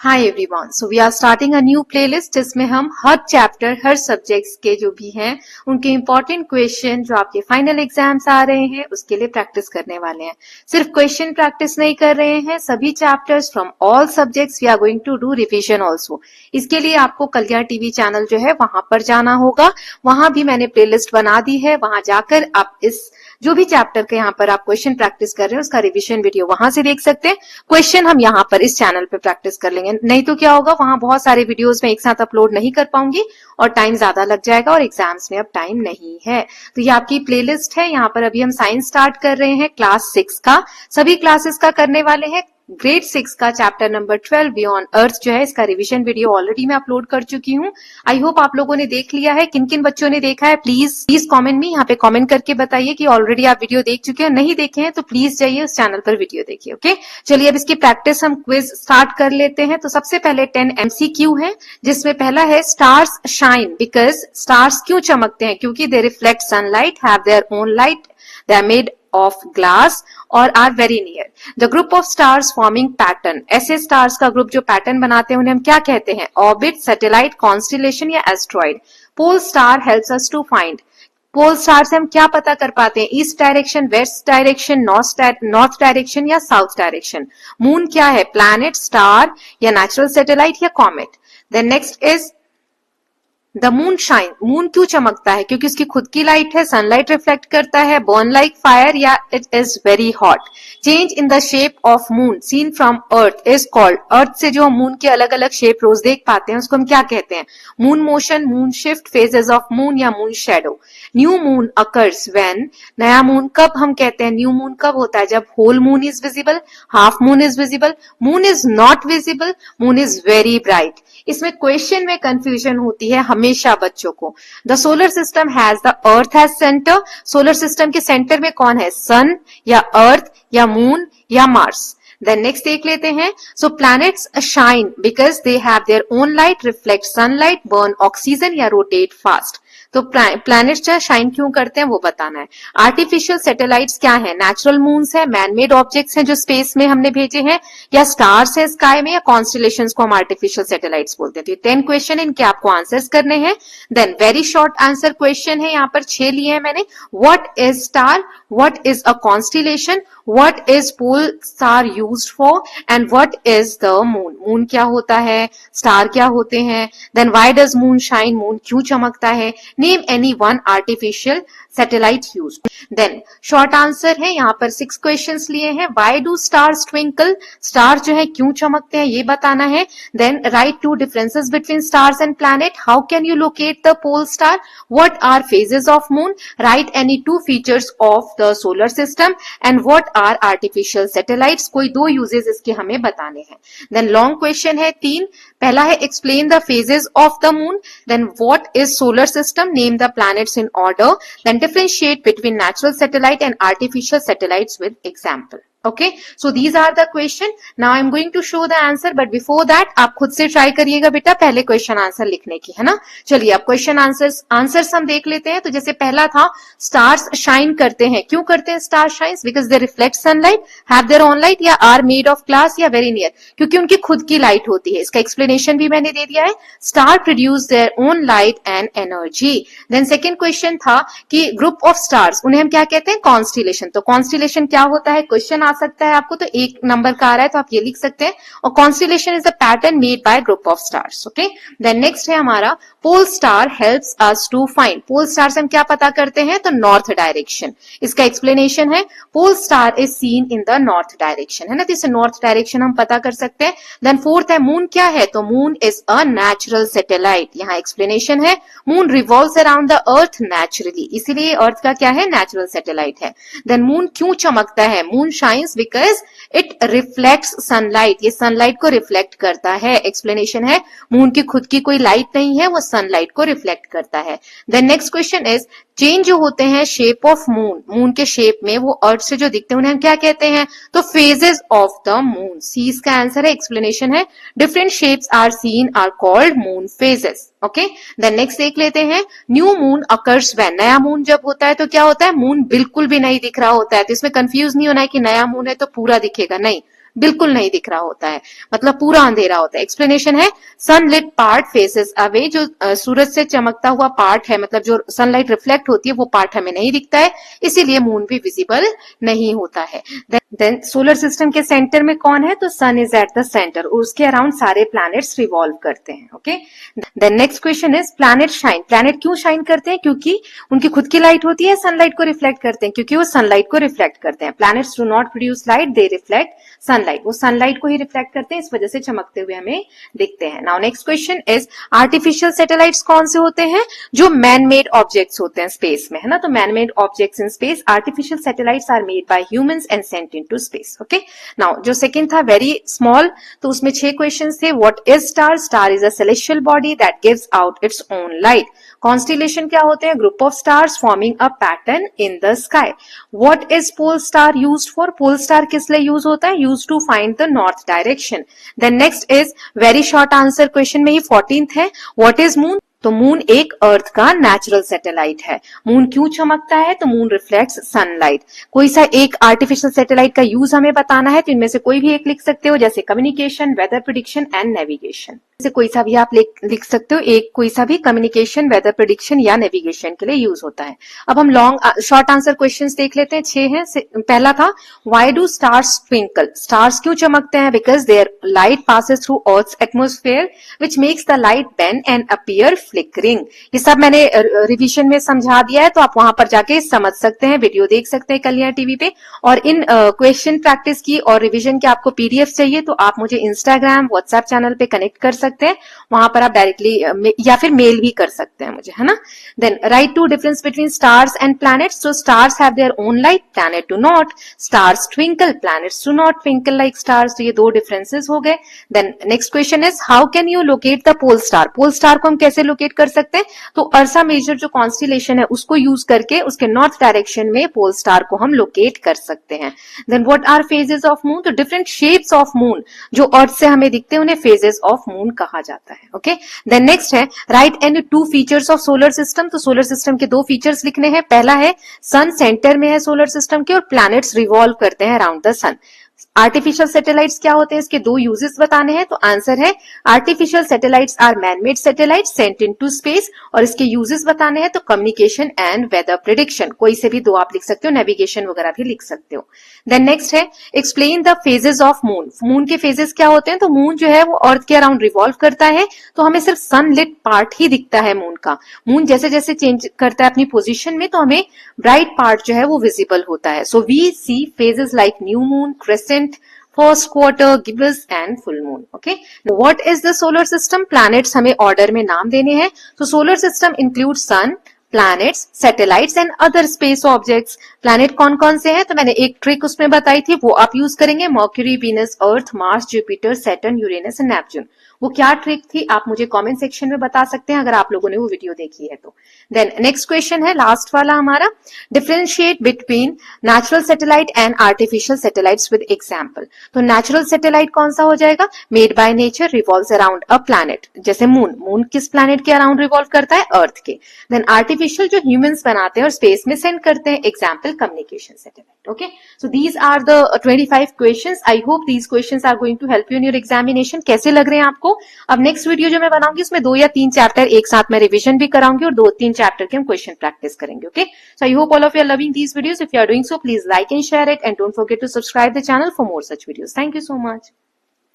Hi everyone, so we are starting a new playlist जिसमें हम हर chapter हर subjects के जो भी हैं उनके इंपॉर्टेंट क्वेश्चन जो आपके फाइनल एग्जाम्स आ रहे हैं उसके लिए प्रैक्टिस करने वाले हैं। सिर्फ क्वेश्चन प्रैक्टिस नहीं कर रहे हैं, सभी chapters from all subjects we are going to do revision also. इसके लिए आपको कल्याण टीवी चैनल जो है वहां पर जाना होगा। वहां भी मैंने प्लेलिस्ट बना दी है, वहां जाकर आप इस जो भी चैप्टर के यहाँ पर आप क्वेश्चन प्रैक्टिस कर रहे हैं उसका रिविजन वीडियो वहां से देख सकते हैं। क्वेश्चन हम यहाँ पर इस चैनल पे प्रैक्टिस कर लेंगे, नहीं तो क्या होगा, वहां बहुत सारे वीडियोस में एक साथ अपलोड नहीं कर पाऊंगी और टाइम ज्यादा लग जाएगा और एग्जाम्स में अब टाइम नहीं है। तो ये आपकी प्लेलिस्ट है। यहाँ पर अभी हम साइंस स्टार्ट कर रहे हैं क्लास 6 का, सभी क्लासेस का करने वाले हैं। ग्रेड 6 का चैप्टर नंबर 12 बियॉन्ड अर्थ जो है इसका रिवीजन वीडियो ऑलरेडी मैं अपलोड कर चुकी हूँ। आई होप आप लोगों ने देख लिया है। किन किन बच्चों ने देखा है प्लीज कमेंट में यहाँ पे कमेंट करके बताइए कि ऑलरेडी आप वीडियो देख चुके हैं। नहीं देखे हैं तो प्लीज जाइए उस चैनल पर वीडियो देखिए। ओके, चलिए अब इसकी प्रैक्टिस हम क्विज स्टार्ट कर लेते हैं। तो सबसे पहले 10 MCQ है, जिसमें पहला है स्टार्स शाइन बिकॉज स्टार्स क्यों चमकते हैं? क्योंकि they reflect sunlight, have their own light, they are made of glass or are very near. The group of stars forming pattern, ऐसे stars का ग्रुप जो पैटर्न बनाते हैं उन्हें हम क्या कहते हैं? ऑर्बिट, सैटेलाइट, कॉन्स्टिलेशन या asteroid. Pole star helps us to find, pole star से हम क्या पता कर पाते हैं? East direction, west direction, north direction या साउथ डायरेक्शन। मून क्या है? प्लैनेट, स्टार या नेचुरल सैटेलाइट या comet. Then next is the moon shine, moon क्यों चमकता है? क्योंकि उसकी खुद की लाइट है, सनलाइट रिफ्लेक्ट करता है, बर्न लाइक फायर या it is very hot. Change in the shape of moon seen from earth is called, earth से जो मून के अलग अलग शेप रोज देख पाते हैं उसको हम क्या कहते हैं? Moon motion, moon shift, phases of moon या moon shadow. New moon occurs when, नया मून कब हम कहते हैं? न्यू मून कब होता है? जब whole moon is visible, half moon is visible, moon is not visible, moon is very bright. इसमें क्वेश्चन में कंफ्यूजन होती है हमेशा बच्चों को। The solar system has the earth has centre, solar system के सेंटर में कौन है? सन या अर्थ या मून या मार्स। देन नेक्स्ट देख लेते हैं। So planets shine because they have their own light, reflect sunlight, burn oxygen या रोटेट फास्ट। तो प्लैनेट्स जो शाइन क्यों करते हैं वो बताना है। आर्टिफिशियल सैटेलाइट्स क्या है? नेचुरल मून्स है, मैनमेड ऑब्जेक्ट्स हैं जो स्पेस में हमने भेजे हैं, या स्टार्स है स्काई में, या कॉन्स्टिलेशंस को हम आर्टिफिशियल सैटेलाइट्स बोलते हैं। तो 10 क्वेश्चन इनके आपको आंसर्स करने हैं। Then very short answer question है, यहाँ पर 6 लिए हैं मैंने। What is star, what is a constellation, what is pole star used for, and what is the moon, moon क्या होता है, स्टार क्या होते हैं। Then why does moon shine, moon क्यों चमकता है। Name any one artificial satellite use. Then short answer है, यहाँ पर 6 क्वेश्चंस लिए हैं। Why do stars twinkle, star जो है क्यों चमकते हैं ये बताना है। Then write 2 differences between stars and planet, how can you locate the pole star, what are phases of moon, write any 2 features of the solar system, and what are artificial satellites. कोई 2 uses इसके हमें बताने हैं। Then long question है 3, पहला है explain the phases of the moon, then what is solar system, name the planets in order, then differentiate between natural satellite and artificial satellites with example. Okay, so these are the question. Now I'm going to show the answer, but before that आप खुद से try करिएगा बेटा पहले question answer लिखने की, है ना। चलिए अब क्वेश्चन आंसर्स हम देख लेते हैं। तो जैसे पहला था स्टार्स शाइन करते हैं, क्यों करते हैं star shines? Because they reflect sunlight, have their own light, या आर मेड ऑफ ग्लास, या वेरी नियर, क्योंकि उनकी खुद की लाइट होती है। इसका एक्सप्लेनेशन भी मैंने दे दिया है। Star produce their own light and energy. Then second question था कि ग्रुप ऑफ स्टार्स, उन्हें हम क्या कहते हैं? कॉन्स्टिलेशन। तो कॉन्स्टिलेशन क्या होता है? क्वेश्चन आ सकता है आपको, तो 1 नंबर का आ रहा है तो आप ये लिख सकते हैं। और constellation is the pattern made by group of stars. Okay, then next है हमारा pole star helps us to find, pole star से हम क्या पता करते हैं? तो नॉर्थ डायरेक्शन। इसका एक्सप्लेनेशन है pole star is seen in the north direction, है ना, तो इससे नॉर्थ डायरेक्शन हम पता कर सकते हैं। देन फोर्थ है मून क्या है? तो moon is a natural satellite. यहाँ एक्सप्लेनेशन है moon revolves around the earth naturally, इसीलिए अर्थ का क्या है? नेचुरल सैटेलाइट है। देन मून क्यों चमकता है? Moon shines because it reflects sunlight, ये सनलाइट को रिफ्लेक्ट करता है। एक्सप्लेनेशन है मून की खुद की कोई लाइट नहीं है, वो सनलाइट को रिफ्लेक्ट करता है। Then next question is change जो होते हैं शेप ऑफ मून, मून के शेप में वो अर्थ से जो दिखते हैं उन्हें हम क्या कहते हैं? तो phases of the moon. See इसका आंसर है। एक्सप्लेनेशन है different shapes are seen are called moon phases. Okay, then next देख लेते हैं न्यू मून अकर्स व्हेन, नया मून जब होता है तो क्या होता है? मून बिल्कुल भी नहीं दिख रहा होता है। तो इसमें कंफ्यूज नहीं होना है कि नया मून है तो पूरा दिखेगा, नहीं, बिल्कुल नहीं दिख रहा होता है, मतलब पूरा अंधेरा होता है। एक्सप्लेनेशन है सनलिट पार्ट फेसेस अवे, जो सूरज से चमकता हुआ पार्ट है, मतलब जो सनलाइट रिफ्लेक्ट होती है वो पार्ट हमें नहीं दिखता है, इसीलिए मून भी विजिबल नहीं होता है। देन सोलर सिस्टम के सेंटर में कौन है, तो sun is at the centre, उसके अराउंड सारे प्लैनेट्स रिवॉल्व करते हैं। Okay, then next question is planet shine. Planet क्यों शाइन करते हैं, क्योंकि उनकी खुद की लाइट होती है, सनलाइट को रिफ्लेक्ट करते हैं, क्योंकि वो सनलाइट को रिफ्लेक्ट करते हैं। Planets do not produce light, they reflect sunlight, वो सनलाइट को ही रिफ्लेक्ट करते हैं, इस वजह से चमकते हुए हमें दिखते हैं। Now next question is artificial satellites कौन से होते हैं, जो मैन मेड ऑब्जेक्ट्स होते हैं स्पेस में, है ना, तो man made objects in space, artificial satellites are made by humans and sent into space. Okay, now जो सेकंड था वेरी स्मॉल, तो उसमें 6 क्वेश्चंस थे। What is star, star is a celestial body that gives out its own light. Constellation क्या होते हैं, group of stars forming a pattern in the sky. What is pole star used for, pole star किस लिए use होता है, use to find the north direction. Then next is very short answer, question में ही 14th है, what is moon, moon मून एक earth का नेचुरल सैटेलाइट है। मून क्यों चमकता है, तो मून रिफ्लेक्ट्स सनलाइट। कोई सा एक आर्टिफिशियल सैटेलाइट का यूज हमें बताना है, तो इनमें से कोई भी एक लिख सकते हो, जैसे communication, weather prediction and navigation, से कोई सा भी आप लिख सकते हो, एक कोई सा भी कम्युनिकेशन, वेदर प्रिडिक्शन या नेविगेशन के लिए यूज होता है। अब हम लॉन्ग शॉर्ट आंसर क्वेश्चंस देख लेते हैं, 6 हैं। पहला था why do stars twinkle, stars क्यों चमकते हैं, because their light passes through earth's atmosphere which makes the light bend and appear flickering. ये सब मैंने रिवीजन में समझा दिया है, तो आप वहां पर जाके समझ सकते हैं, वीडियो देख सकते हैं कल्याण टीवी पे। और इन क्वेश्चन प्रैक्टिस की और रिवीजन के आपको पीडीएफ चाहिए, तो आप मुझे इंस्टाग्राम, व्हाट्सएप चैनल पे कनेक्ट कर सकते हैं, वहां पर आप डायरेक्टली या फिर मेल भी कर सकते हैं मुझे, है ना। Then write two difference between stars and planets, so stars have their own light, planet do not. Stars twinkle, planets do not twinkle like stars, तो ये 2 डिफरेंसेस हो गए। Then next question is how can you locate the pole star, pole star को हम कैसे locate कर सकते हैं, तो अर्सा मेजर जो कॉन्स्टिलेशन है उसको यूज करके उसके नॉर्थ डायरेक्शन में पोल स्टार को हम लोकेट कर सकते हैं। Then what are phases of moon, तो डिफरेंट शेप्स ऑफ मून जो अर्थ से हमें दिखते हैं उन्हें फेजेस ऑफ मून कहा जाता है। ओके, देन नेक्स्ट है right and 2 features of solar system, तो सोलर सिस्टम के 2 फीचर्स लिखने हैं। पहला है सन सेंटर में है सोलर सिस्टम के और प्लैनेट्स रिवॉल्व करते हैं around the sun. Artificial satellites क्या होते हैं, इसके 2 यूजेस बताने हैं, तो आंसर है artificial satellites are man made satellites sent into space, और इसके यूजेस बताने हैं, तो कम्युनिकेशन एंड वेदर प्रेडिक्शन, कोई से भी 2 आप लिख सकते हो, नेविगेशन वगैरह भी लिख सकते हो। देन नेक्स्ट है explain the phases of moon, moon के फेजेस क्या होते हैं, तो मून जो है वो अर्थ के अराउंड रिवॉल्व करता है, तो हमें सिर्फ सनलिट पार्ट ही दिखता है मून का। मून जैसे जैसे चेंज करता है अपनी पोजीशन में, तो हमें ब्राइट पार्ट जो है वो विजिबल होता है। So we see phases like new moon, crescent, first quarter, gibbous and full moon. Okay, what is the solar system, planets हमें ऑर्डर में नाम देने हैं, तो solar system include sun, planets, satellites and other space objects. Planet कौन कौन से हैं, तो मैंने एक ट्रिक उसमें बताई थी, वो आप यूज करेंगे, mercury, Venus, earth, Mars, Jupiter, Saturn, Uranus and Neptune. वो क्या ट्रिक थी आप मुझे कमेंट सेक्शन में बता सकते हैं अगर आप लोगों ने वो वीडियो देखी है तो। देन नेक्स्ट क्वेश्चन है लास्ट वाला हमारा, differentiate between natural satellite and artificial satellites with example. तो नेचुरल सैटेलाइट कौन सा हो जाएगा, made by nature, revolves around a planet, जैसे मून, मून किस प्लैनेट के अराउंड रिवॉल्व करता है, अर्थ के। देन आर्टिफिशियल जो ह्यूमंस बनाते हैं और स्पेस में सेंड करते हैं, example communication satellite. Okay, so these are the 25 questions. I hope these questions are going to help you in your examination. कैसे लग रहे हैं आपको। अब नेक्स्ट वीडियो जो मैं बनाऊंगी उसमें 2 या 3 चैप्टर एक साथ में रिवीजन भी कराऊंगी और 2-3 चैप्टर के हम क्वेश्चन प्रैक्टिस करेंगे। Okay, so I hope all of you are loving these videos. If you are doing so please like and share it and don't forget to subscribe the channel for more such videos. Thank you so much.